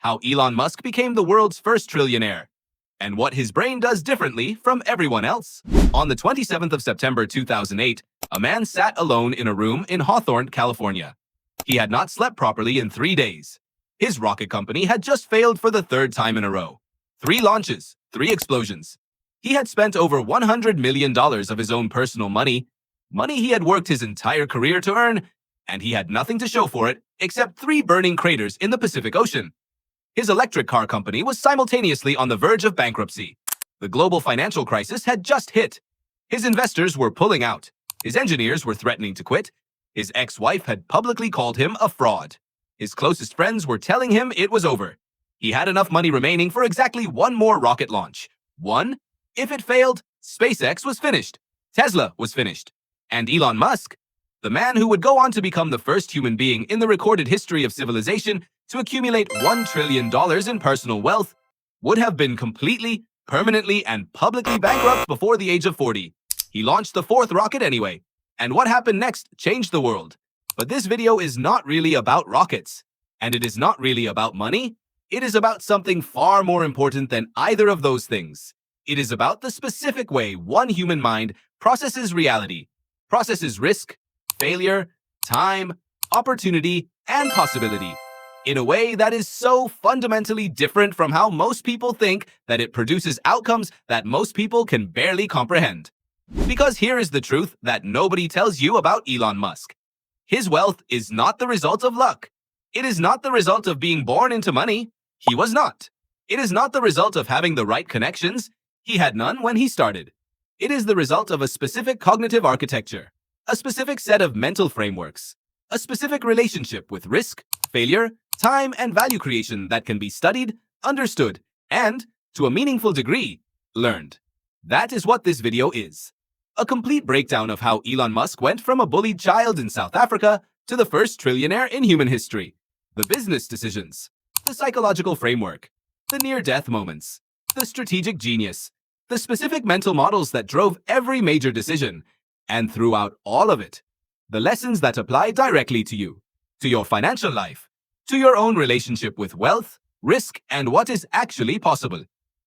how Elon Musk became the world's first trillionaire, and what his brain does differently from everyone else. On the 27th of September 2008, a man sat alone in a room in Hawthorne, California. He had not slept properly in 3 days. His rocket company had just failed for the third time in a row. 3 launches, 3 explosions. He had spent over $100 million of his own personal money he had worked his entire career to earn, and he had nothing to show for it except 3 burning craters in the Pacific Ocean. His electric car company was simultaneously on the verge of bankruptcy. The global financial crisis had just hit. His investors were pulling out. His engineers were threatening to quit. His ex-wife had publicly called him a fraud. His closest friends were telling him it was over. He had enough money remaining for exactly 1 more rocket launch. 1. If it failed, SpaceX was finished. Tesla was finished. And Elon Musk, the man who would go on to become the first human being in the recorded history of civilization to accumulate $1 trillion in personal wealth, would have been completely, permanently, and publicly bankrupt before the age of 40. He launched the 4th rocket anyway, and what happened next changed the world. But this video is not really about rockets, and it is not really about money. It is about something far more important than either of those things. It is about the specific way one human mind processes reality, processes risk, failure, time, opportunity, and possibility, in a way that is so fundamentally different from how most people think that it produces outcomes that most people can barely comprehend. Because here is the truth that nobody tells you about Elon Musk. His wealth is not the result of luck. It is not the result of being born into money. He was not. It is not the result of having the right connections. He had none when he started. It is the result of a specific cognitive architecture, a specific set of mental frameworks, a specific relationship with risk, failure, time, and value creation that can be studied, understood, and, to a meaningful degree, learned. That is what this video is. A complete breakdown of how Elon Musk went from a bullied child in South Africa to the first trillionaire in human history. The business decisions, the psychological framework, the near-death moments, the strategic genius, the specific mental models that drove every major decision, and throughout all of it, the lessons that apply directly to you, to your financial life, to your own relationship with wealth, risk, and what is actually possible.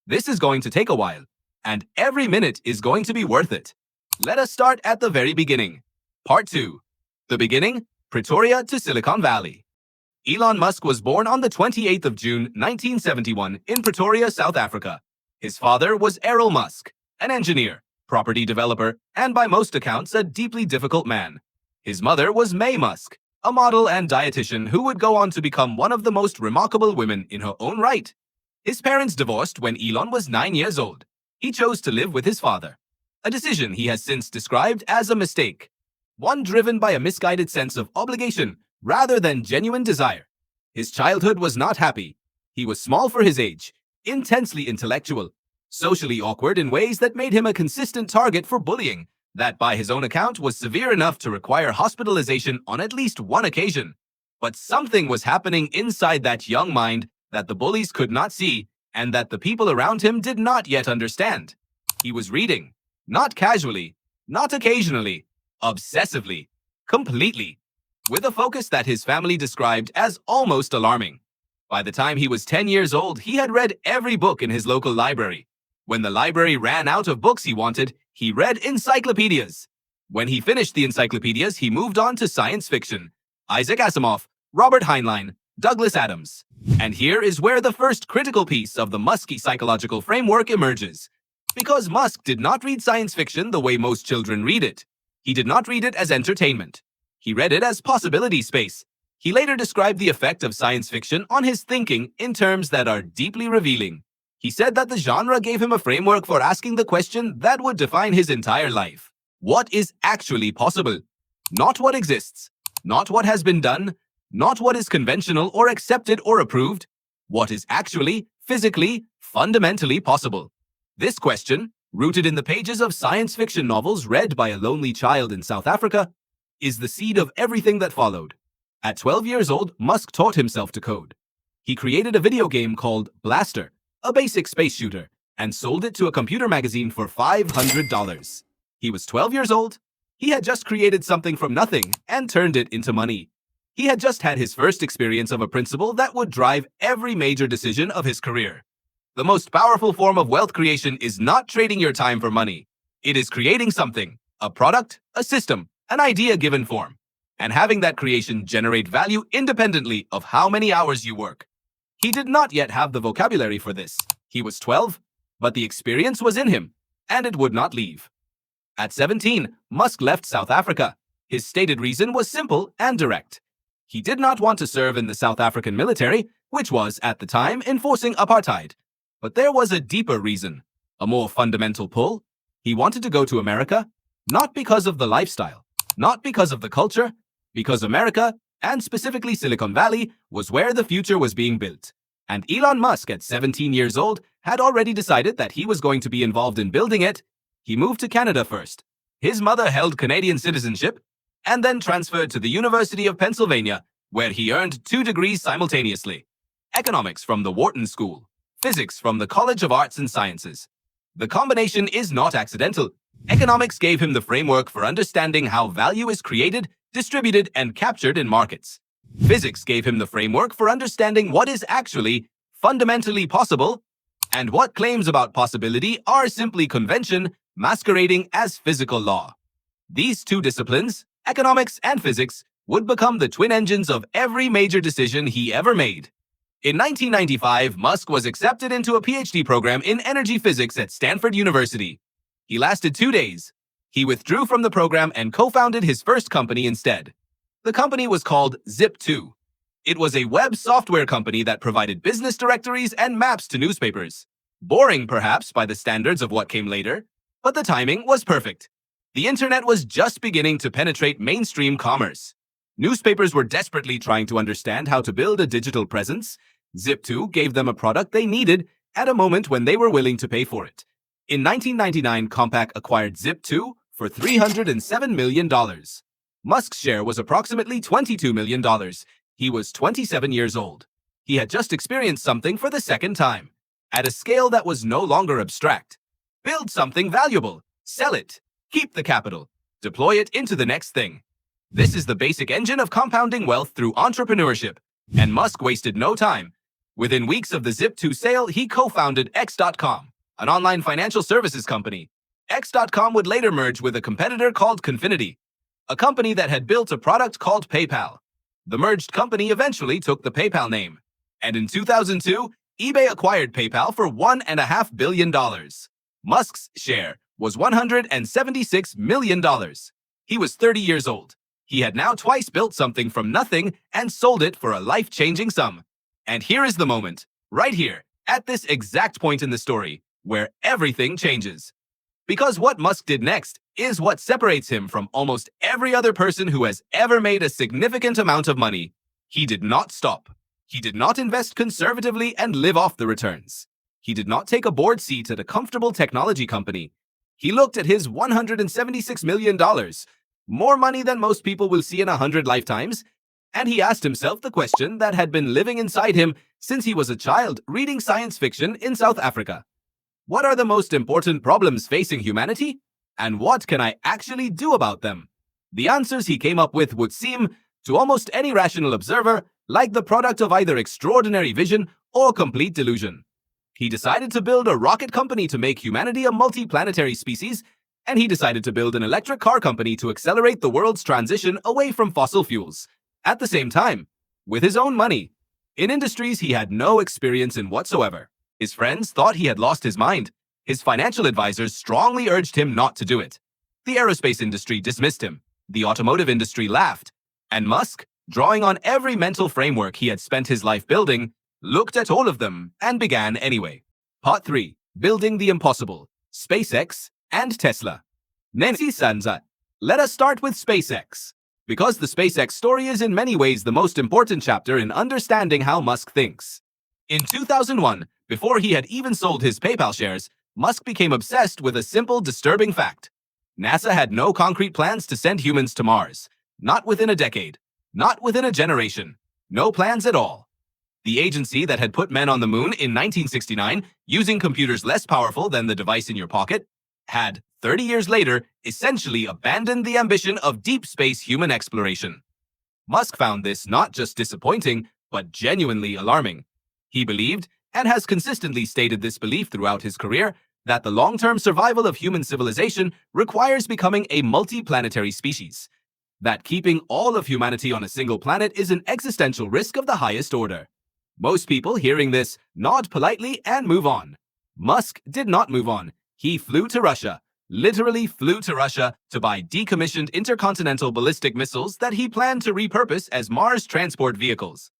This is going to take a while, and every minute is going to be worth it. Let us start at the very beginning. Part 2. The beginning, Pretoria to Silicon Valley. Elon Musk was born on the 28th of June 1971 in Pretoria, South Africa. His father was Elon Musk, an engineer, property developer, and by most accounts a deeply difficult man. His mother was May Musk, a model and dietitian who would go on to become one of the most remarkable women in her own right. His parents divorced when Elon was 9 years old. He chose to live with his father, a decision he has since described as a mistake, one driven by a misguided sense of obligation rather than genuine desire. His childhood was not happy. He was small for his age, intensely intellectual, socially awkward in ways that made him a consistent target for bullying that, by his own account, was severe enough to require hospitalization on at least 1 occasion. But something was happening inside that young mind that the bullies could not see and that the people around him did not yet understand. He was reading, not casually, not occasionally, obsessively, completely, with a focus that his family described as almost alarming. By the time he was 10 years old, he had read every book in his local library. When the library ran out of books he wanted, he read encyclopedias. When he finished the encyclopedias, he moved on to science fiction. Isaac Asimov, Robert Heinlein, Douglas Adams. And here is where the first critical piece of the Musky psychological framework emerges. Because Musk did not read science fiction the way most children read it. He did not read it as entertainment. He read it as possibility space. He later described the effect of science fiction on his thinking in terms that are deeply revealing. He said that the genre gave him a framework for asking the question that would define his entire life. What is actually possible? Not what exists. Not what has been done. Not what is conventional or accepted or approved. What is actually, physically, fundamentally possible? This question, rooted in the pages of science fiction novels read by a lonely child in South Africa, is the seed of everything that followed. At 12 years old, Musk taught himself to code. He created a video game called Blaster, a basic space shooter, and sold it to a computer magazine for $500. He was 12 years old. He had just created something from nothing and turned it into money. He had just had his first experience of a principle that would drive every major decision of his career. The most powerful form of wealth creation is not trading your time for money. It is creating something, a product, a system, an idea given form, and having that creation generate value independently of how many hours you work. He did not yet have the vocabulary for this. He was 12, but the experience was in him, and it would not leave. At 17, Musk left South Africa. His stated reason was simple and direct. He did not want to serve in the South African military, which was, at the time, enforcing apartheid. But there was a deeper reason, a more fundamental pull. He wanted to go to America, not because of the lifestyle, not because of the culture, because America, and specifically Silicon Valley, was where the future was being built. And Elon Musk, at 17 years old, had already decided that he was going to be involved in building it. He moved to Canada first. His mother held Canadian citizenship, and then transferred to the University of Pennsylvania, where he earned 2 degrees simultaneously: economics from the Wharton School, physics from the College of Arts and Sciences. The combination is not accidental. Economics gave him the framework for understanding how value is created, distributed, and captured in markets. Physics gave him the framework for understanding what is actually fundamentally possible, and what claims about possibility are simply convention masquerading as physical law. These two disciplines, economics and physics, would become the twin engines of every major decision he ever made. In 1995, Musk was accepted into a PhD program in energy physics at Stanford University. He lasted 2 days. He withdrew from the program and co-founded his first company instead. The company was called Zip2. It was a web software company that provided business directories and maps to newspapers. Boring, perhaps, by the standards of what came later, but the timing was perfect. The internet was just beginning to penetrate mainstream commerce. Newspapers were desperately trying to understand how to build a digital presence. Zip2 gave them a product they needed at a moment when they were willing to pay for it. In 1999, Compaq acquired Zip2 for $307 million. Musk's share was approximately $22 million. He was 27 years old. He had just experienced something for the second time, at a scale that was no longer abstract. Build something valuable, sell it, keep the capital, deploy it into the next thing. This is the basic engine of compounding wealth through entrepreneurship, and Musk wasted no time. Within weeks of the Zip2 sale, he co-founded X.com, an online financial services company. X.com would later merge with a competitor called Confinity, a company that had built a product called PayPal. The merged company eventually took the PayPal name, and in 2002, eBay acquired PayPal for $1.5 billion. Musk's share was $176 million. He was 30 years old. He had now twice built something from nothing and sold it for a life-changing sum. And here is the moment, right here, at this exact point in the story, where everything changes. Because what Musk did next is what separates him from almost every other person who has ever made a significant amount of money. He did not stop. He did not invest conservatively and live off the returns. He did not take a board seat at a comfortable technology company. He looked at his $176 million, more money than most people will see in 100 lifetimes, and he asked himself the question that had been living inside him since he was a child reading science fiction in South Africa. What are the most important problems facing humanity? And what can I actually do about them? The answers he came up with would seem, to almost any rational observer, like the product of either extraordinary vision or complete delusion. He decided to build a rocket company to make humanity a multi-planetary species, and he decided to build an electric car company to accelerate the world's transition away from fossil fuels. At the same time, with his own money, in industries he had no experience in whatsoever. His friends thought he had lost his mind. His financial advisors strongly urged him not to do it. The aerospace industry dismissed him. The automotive industry laughed. And Musk, drawing on every mental framework he had spent his life building, looked at all of them and began anyway. Part 3. Building the Impossible. SpaceX and Tesla. Nancy Sansa. Let us start with SpaceX. Because the SpaceX story is in many ways the most important chapter in understanding how Musk thinks. In 2001, before he had even sold his PayPal shares, Musk became obsessed with a simple, disturbing fact. NASA had no concrete plans to send humans to Mars. Not within a decade. Not within a generation. No plans at all. The agency that had put men on the moon in 1969, using computers less powerful than the device in your pocket, had, 30 years later, essentially abandoned the ambition of deep space human exploration. Musk found this not just disappointing, but genuinely alarming. He believed, and has consistently stated this belief throughout his career, that the long-term survival of human civilization requires becoming a multi-planetary species. That keeping all of humanity on a single planet is an existential risk of the highest order. Most people hearing this nod politely and move on. Musk did not move on. He flew to Russia, literally flew to Russia to buy decommissioned intercontinental ballistic missiles that he planned to repurpose as Mars transport vehicles.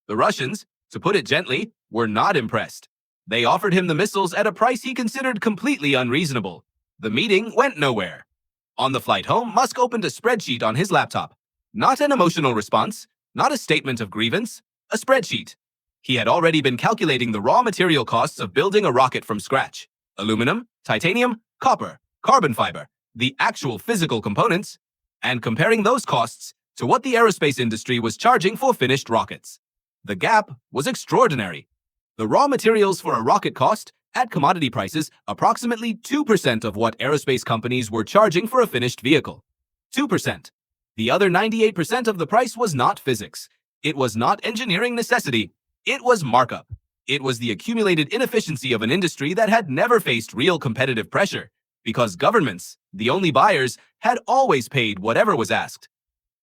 The Russians, to put it gently, were not impressed. They offered him the missiles at a price he considered completely unreasonable. The meeting went nowhere. On the flight home, Musk opened a spreadsheet on his laptop. Not an emotional response, not a statement of grievance, a spreadsheet. He had already been calculating the raw material costs of building a rocket from scratch. Aluminum, titanium, copper, carbon fiber, the actual physical components, and comparing those costs to what the aerospace industry was charging for finished rockets. The gap was extraordinary. The raw materials for a rocket cost, at commodity prices, approximately 2% of what aerospace companies were charging for a finished vehicle. 2%. The other 98% of the price was not physics. It was not engineering necessity. It was markup. It was the accumulated inefficiency of an industry that had never faced real competitive pressure, because governments, the only buyers, had always paid whatever was asked.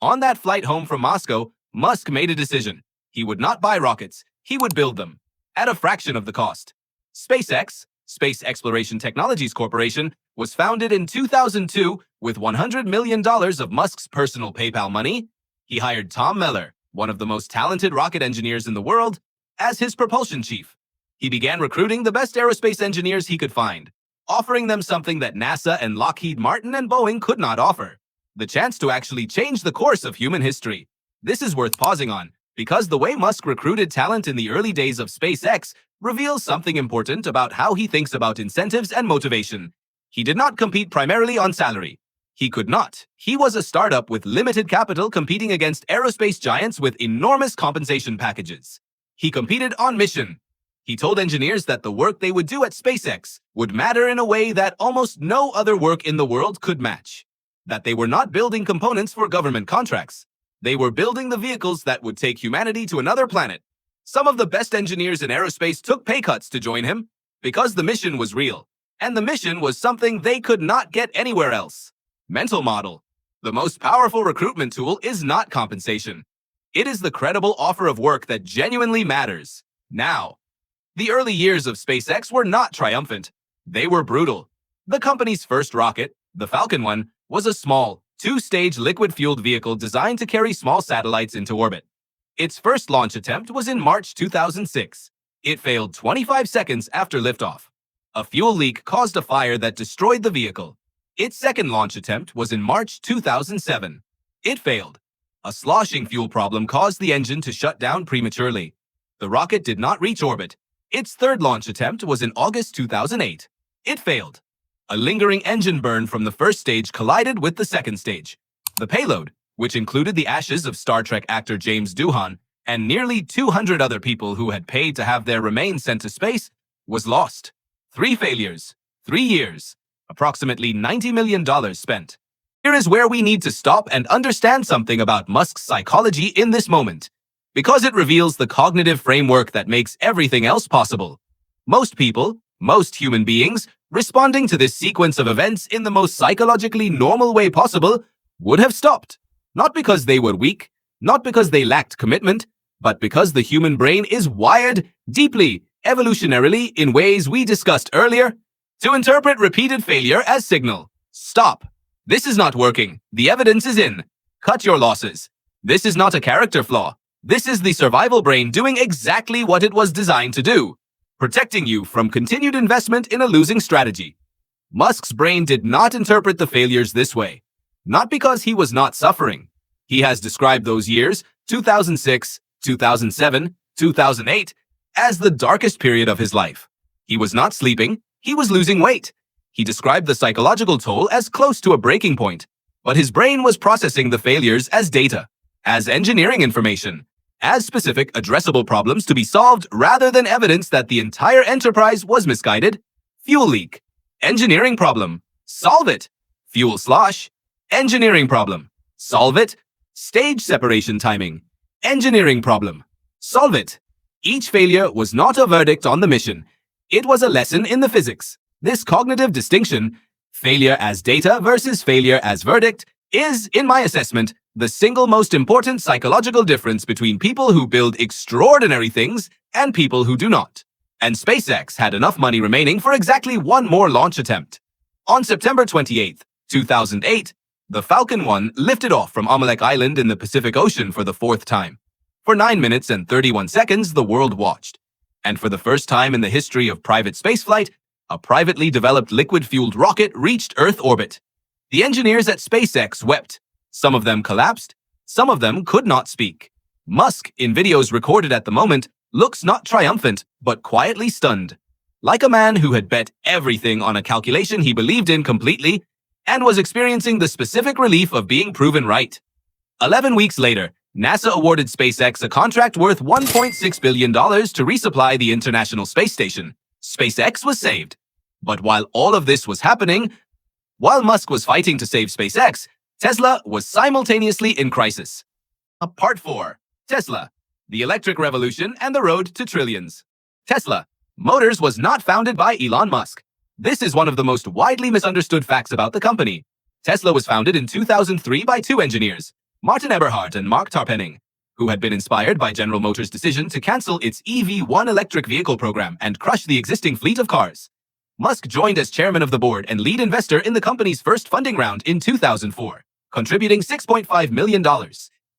On that flight home from Moscow, Musk made a decision. He would not buy rockets. He would build them, at a fraction of the cost. SpaceX, Space Exploration Technologies Corporation, was founded in 2002 with $100 million of Musk's personal PayPal money. He hired Tom Meller, one of the most talented rocket engineers in the world, as his propulsion chief. He began recruiting the best aerospace engineers he could find, offering them something that NASA and Lockheed Martin and Boeing could not offer: the chance to actually change the course of human history. This is worth pausing on, because the way Musk recruited talent in the early days of SpaceX reveals something important about how he thinks about incentives and motivation. He did not compete primarily on salary. He could not. He was a startup with limited capital competing against aerospace giants with enormous compensation packages. He competed on mission. He told engineers that the work they would do at SpaceX would matter in a way that almost no other work in the world could match. That they were not building components for government contracts. They were building the vehicles that would take humanity to another planet. Some of the best engineers in aerospace took pay cuts to join him, because the mission was real, and the mission was something they could not get anywhere else. Mental model. The most powerful recruitment tool is not compensation. It is the credible offer of work that genuinely matters. Now, the early years of SpaceX were not triumphant. They were brutal. The company's first rocket, the Falcon 1, was a small, two-stage liquid-fueled vehicle designed to carry small satellites into orbit. Its first launch attempt was in March 2006. It failed 25 seconds after liftoff. A fuel leak caused a fire that destroyed the vehicle. Its second launch attempt was in March 2007. It failed. A sloshing fuel problem caused the engine to shut down prematurely. The rocket did not reach orbit. Its third launch attempt was in August 2008. It failed. A lingering engine burn from the first stage collided with the second stage. The payload, which included the ashes of Star Trek actor James Doohan and nearly 200 other people who had paid to have their remains sent to space, was lost. 3 failures, 3 years, approximately $90 million spent. Here is where we need to stop and understand something about Musk's psychology in this moment, because it reveals the cognitive framework that makes everything else possible. Most people, most human beings, responding to this sequence of events in the most psychologically normal way possible, would have stopped. Not because they were weak, not because they lacked commitment, but because the human brain is wired deeply, evolutionarily, in ways we discussed earlier, to interpret repeated failure as signal. Stop. This is not working. The evidence is in. Cut your losses. This is not a character flaw. This is the survival brain doing exactly what it was designed to do, protecting you from continued investment in a losing strategy. Musk's brain did not interpret the failures this way. Not because he was not suffering. He has described those years, 2006, 2007, 2008, as the darkest period of his life. He was not sleeping. He was losing weight. He described the psychological toll as close to a breaking point, but his brain was processing the failures as data, as engineering information, as specific addressable problems to be solved rather than evidence that the entire enterprise was misguided. Fuel leak. Engineering problem. Solve it. Fuel slosh. Engineering problem. Solve it. Stage separation timing. Engineering problem. Solve it. Each failure was not a verdict on the mission. It was a lesson in the physics. This cognitive distinction, failure as data versus failure as verdict, is, in my assessment, the single most important psychological difference between people who build extraordinary things and people who do not. And SpaceX had enough money remaining for exactly one more launch attempt. On September 28, 2008, the Falcon 1 lifted off from Amalek Island in the Pacific Ocean for the fourth time. For 9 minutes and 31 seconds, the world watched. And for the first time in the history of private spaceflight, a privately developed liquid-fueled rocket reached Earth orbit. The engineers at SpaceX wept. Some of them collapsed. Some of them could not speak. Musk, in videos recorded at the moment, looks not triumphant, but quietly stunned. Like a man who had bet everything on a calculation he believed in completely and was experiencing the specific relief of being proven right. 11 weeks later, NASA awarded SpaceX a contract worth $1.6 billion to resupply the International Space Station. SpaceX was saved. But while all of this was happening, while Musk was fighting to save SpaceX, Tesla was simultaneously in crisis. Part 4. Tesla, the electric revolution and the road to trillions. Tesla Motors was not founded by Elon Musk. This is one of the most widely misunderstood facts about the company. Tesla was founded in 2003 by two engineers, Martin Eberhard and Mark Tarpenning, who had been inspired by General Motors' decision to cancel its EV1 electric vehicle program and crush the existing fleet of cars. Musk joined as chairman of the board and lead investor in the company's first funding round in 2004, contributing $6.5 million.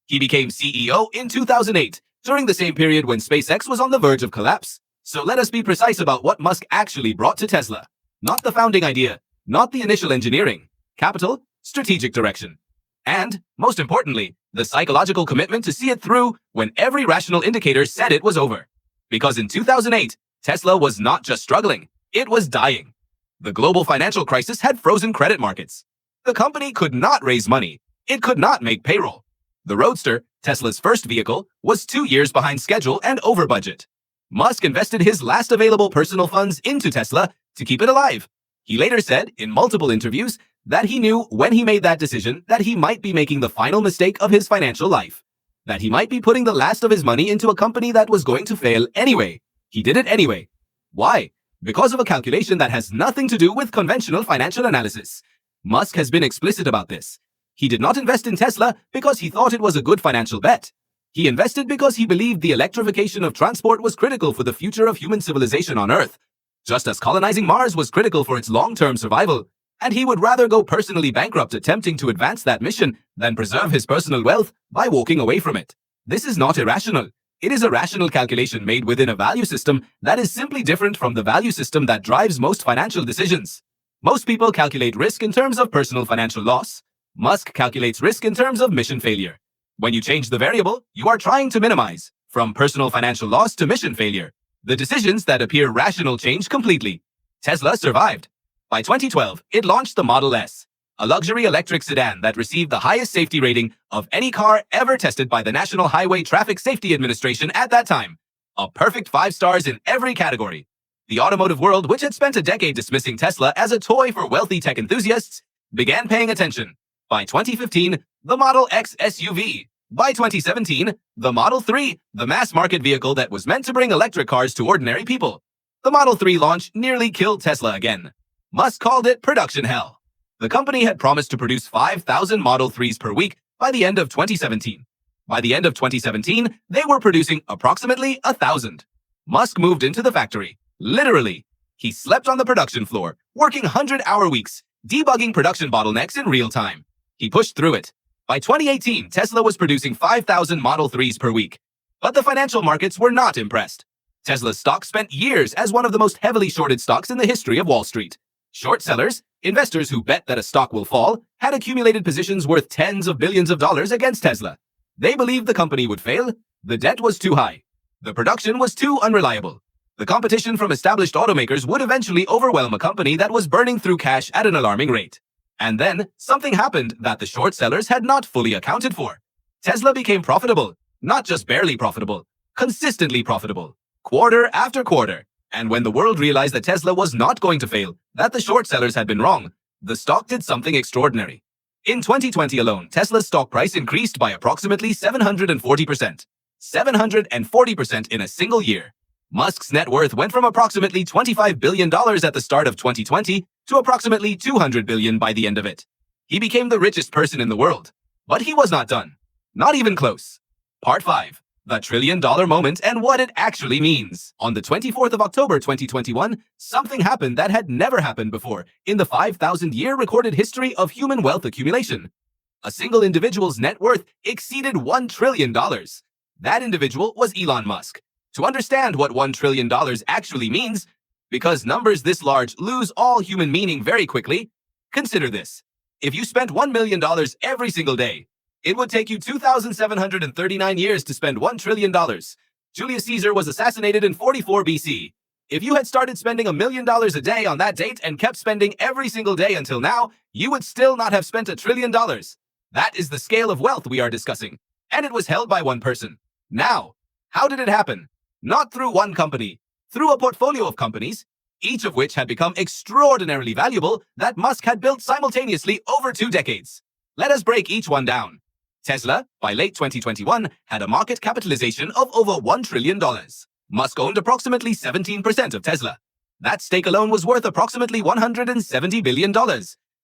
He became CEO in 2008, during the same period when SpaceX was on the verge of collapse. So let us be precise about what Musk actually brought to Tesla. Not the founding idea, not the initial engineering, capital, strategic direction. And, most importantly, the psychological commitment to see it through when every rational indicator said it was over. Because in 2008, Tesla was not just struggling, it was dying. The global financial crisis had frozen credit markets. The company could not raise money. It could not make payroll. The Roadster, Tesla's first vehicle, was 2 years behind schedule and over budget. Musk invested his last available personal funds into Tesla to keep it alive. He later said, in multiple interviews, that he knew when he made that decision that he might be making the final mistake of his financial life. That he might be putting the last of his money into a company that was going to fail anyway. He did it anyway. Why? Because of a calculation that has nothing to do with conventional financial analysis. Musk has been explicit about this. He did not invest in Tesla because he thought it was a good financial bet. He invested because he believed the electrification of transport was critical for the future of human civilization on Earth, just as colonizing Mars was critical for its long-term survival, and he would rather go personally bankrupt attempting to advance that mission than preserve his personal wealth by walking away from it. This is not irrational. It is a rational calculation made within a value system that is simply different from the value system that drives most financial decisions. Most people calculate risk in terms of personal financial loss. Musk calculates risk in terms of mission failure. When you change the variable, you are trying to minimize, from personal financial loss to mission failure, the decisions that appear rational change completely. Tesla survived. By 2012, it launched the Model S, a luxury electric sedan that received the highest safety rating of any car ever tested by the National Highway Traffic Safety Administration at that time. A perfect 5 stars in every category. The automotive world, which had spent a decade dismissing Tesla as a toy for wealthy tech enthusiasts, began paying attention. By 2015, the Model X SUV. By 2017, the Model 3, the mass-market vehicle that was meant to bring electric cars to ordinary people. The Model 3 launch nearly killed Tesla again. Musk called it production hell. The company had promised to produce 5,000 Model 3s per week by the end of 2017. By the end of 2017, they were producing approximately 1,000. Musk moved into the factory. Literally. He slept on the production floor, working 100-hour weeks, debugging production bottlenecks in real time. He pushed through it. By 2018, Tesla was producing 5,000 Model 3s per week. But the financial markets were not impressed. Tesla's stock spent years as one of the most heavily shorted stocks in the history of Wall Street. Short sellers, investors who bet that a stock will fall, had accumulated positions worth tens of billions of dollars against Tesla. They believed the company would fail. The debt was too high. The production was too unreliable. The competition from established automakers would eventually overwhelm a company that was burning through cash at an alarming rate. And then, something happened that the short sellers had not fully accounted for. Tesla became profitable, not just barely profitable, consistently profitable, quarter after quarter. And when the world realized that Tesla was not going to fail, that the short sellers had been wrong, the stock did something extraordinary. In 2020 alone, Tesla's stock price increased by approximately 740%. 740% in a single year. Musk's net worth went from approximately $25 billion at the start of 2020 to approximately $200 billion by the end of it. He became the richest person in the world. But he was not done. Not even close. Part 5. The $1 trillion moment and what it actually means. On the 24th of October 2021, something happened that had never happened before in the 5,000-year recorded history of human wealth accumulation. A single individual's net worth exceeded $1 trillion. That individual was Elon Musk. To understand what $1 trillion actually means, because numbers this large lose all human meaning very quickly, consider this. If you spent $1 million every single day, it would take you 2,739 years to spend $1 trillion. Julius Caesar was assassinated in 44 BC. If you had started spending $1 million a day on that date and kept spending every single day until now, you would still not have spent $1 trillion. That is the scale of wealth we are discussing. And it was held by one person. Now, how did it happen? Not through one company, through a portfolio of companies, each of which had become extraordinarily valuable that Musk had built simultaneously over 2 decades. Let us break each one down. Tesla, by late 2021, had a market capitalization of over $1 trillion. Musk owned approximately 17% of Tesla. That stake alone was worth approximately $170 billion.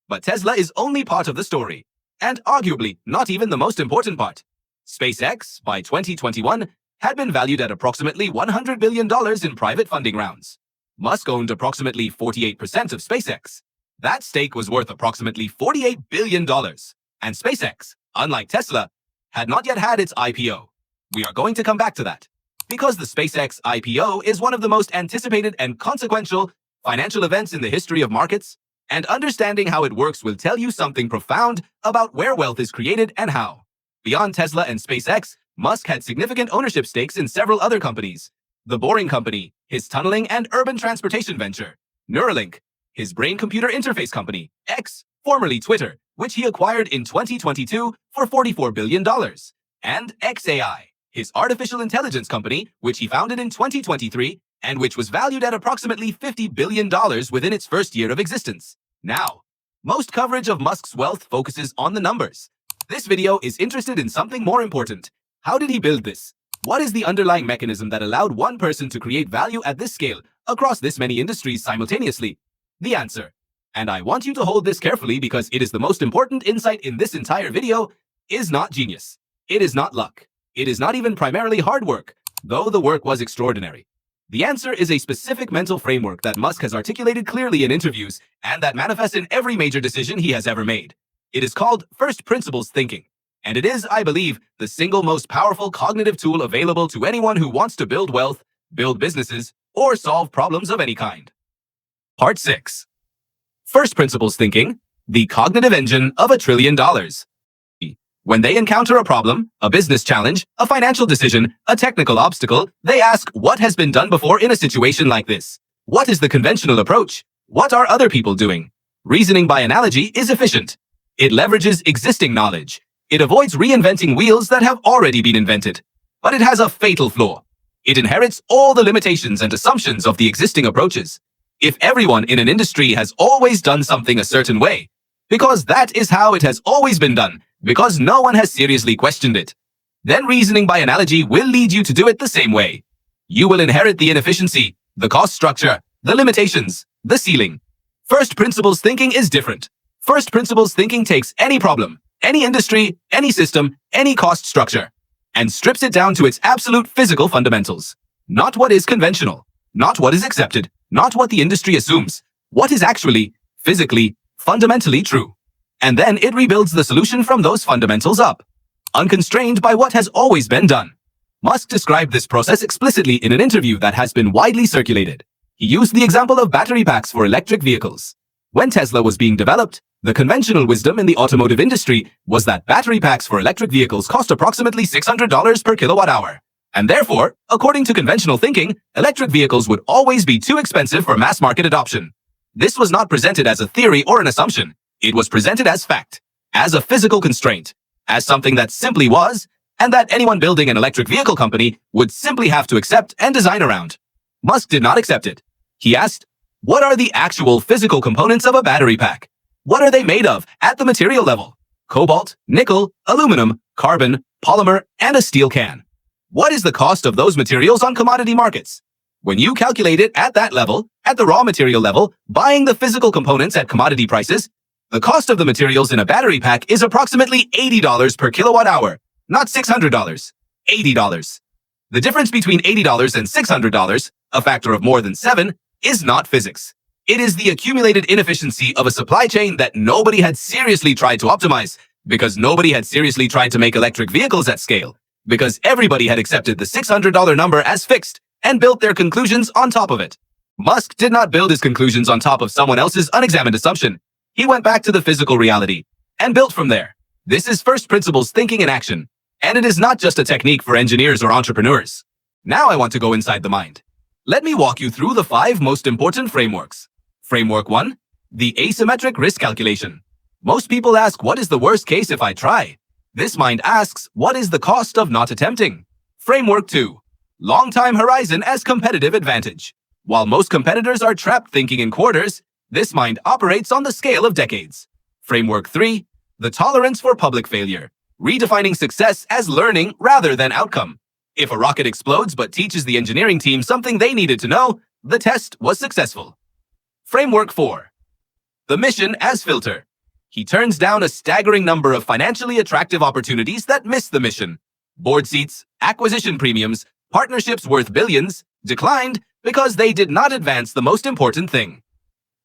But Tesla is only part of the story, and arguably not even the most important part. SpaceX, by 2021, had been valued at approximately $100 billion in private funding rounds. Musk owned approximately 48% of SpaceX. That stake was worth approximately $48 billion. And SpaceX, unlike Tesla, had not yet had its IPO. We are going to come back to that. Because the SpaceX IPO is one of the most anticipated and consequential financial events in the history of markets, and understanding how it works will tell you something profound about where wealth is created and how. Beyond Tesla and SpaceX, Musk had significant ownership stakes in several other companies. The Boring Company, his tunneling and urban transportation venture. Neuralink, his brain-computer interface company. X, formerly Twitter, which he acquired in 2022 for $44 billion. And XAI, his artificial intelligence company, which he founded in 2023 and which was valued at approximately $50 billion within its first year of existence. Now, most coverage of Musk's wealth focuses on the numbers. This video is interested in something more important. How did he build this? What is the underlying mechanism that allowed one person to create value at this scale across this many industries simultaneously? The answer, and I want you to hold this carefully because it is the most important insight in this entire video, is not genius. It is not luck. It is not even primarily hard work, though the work was extraordinary. The answer is a specific mental framework that Musk has articulated clearly in interviews and that manifests in every major decision he has ever made. It is called first principles thinking. And it is, I believe, the single most powerful cognitive tool available to anyone who wants to build wealth, build businesses, or solve problems of any kind. Part 6. First principles thinking, the cognitive engine of $1 trillion. When they encounter a problem, a business challenge, a financial decision, a technical obstacle, they ask what has been done before in a situation like this. What is the conventional approach? What are other people doing? Reasoning by analogy is efficient. It leverages existing knowledge. It avoids reinventing wheels that have already been invented. But it has a fatal flaw. It inherits all the limitations and assumptions of the existing approaches. If everyone in an industry has always done something a certain way, because that is how it has always been done, because no one has seriously questioned it, then reasoning by analogy will lead you to do it the same way. You will inherit the inefficiency, the cost structure, the limitations, the ceiling. First principles thinking is different. First principles thinking takes any problem, any industry, any system, any cost structure, and strips it down to its absolute physical fundamentals. Not what is conventional, not what is accepted, not what the industry assumes, what is actually, physically, fundamentally true. And then it rebuilds the solution from those fundamentals up, unconstrained by what has always been done. Musk described this process explicitly in an interview that has been widely circulated. He used the example of battery packs for electric vehicles. When Tesla was being developed, the conventional wisdom in the automotive industry was that battery packs for electric vehicles cost approximately $600 per kilowatt-hour. And therefore, according to conventional thinking, electric vehicles would always be too expensive for mass market adoption. This was not presented as a theory or an assumption. It was presented as fact, as a physical constraint, as something that simply was, and that anyone building an electric vehicle company would simply have to accept and design around. Musk did not accept it. He asked, what are the actual physical components of a battery pack? What are they made of at the material level? cobalt, nickel, aluminum, carbon, polymer, and a steel can. What is the cost of those materials on commodity markets? When you calculate it at that level, at the raw material level, buying the physical components at commodity prices, the cost of the materials in a battery pack is approximately $80 per kilowatt hour, not $600, $80. The difference between $80 and $600, a factor of more than 7, is not physics. It is the accumulated inefficiency of a supply chain that nobody had seriously tried to optimize, because nobody had seriously tried to make electric vehicles at scale, because everybody had accepted the $600 number as fixed and built their conclusions on top of it. Musk did not build his conclusions on top of someone else's unexamined assumption. He went back to the physical reality and built from there. This is first principles thinking in action, and it is not just a technique for engineers or entrepreneurs. Now I want to go inside the mind. Let me walk you through the 5 most important frameworks. Framework 1, the asymmetric risk calculation. Most people ask, what is the worst case if I try? This mind asks, what is the cost of not attempting? Framework 2, long time horizon as competitive advantage. While most competitors are trapped thinking in quarters, this mind operates on the scale of decades. Framework 3, the tolerance for public failure, redefining success as learning rather than outcome. If a rocket explodes but teaches the engineering team something they needed to know, the test was successful. Framework 4, the mission as filter. He turns down a staggering number of financially attractive opportunities that miss the mission. Board seats, acquisition premiums, partnerships worth billions, declined because they did not advance the most important thing.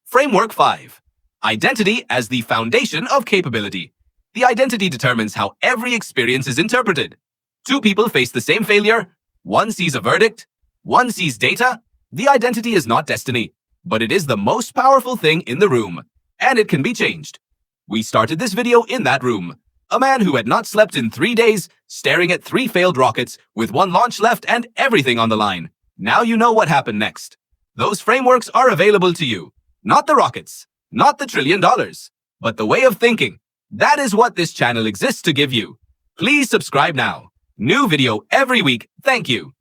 Framework 5, identity as the foundation of capability. The identity determines how every experience is interpreted. 2 people face the same failure. One sees a verdict. One sees data. The identity is not destiny, but it is the most powerful thing in the room, and it can be changed. We started this video in that room. A man who had not slept in 3 days, staring at 3 failed rockets with 1 launch left and everything on the line. Now you know what happened next. Those frameworks are available to you. Not the rockets, not the $1 trillion, but the way of thinking. That is what this channel exists to give you. Please subscribe now. New video every week. Thank you.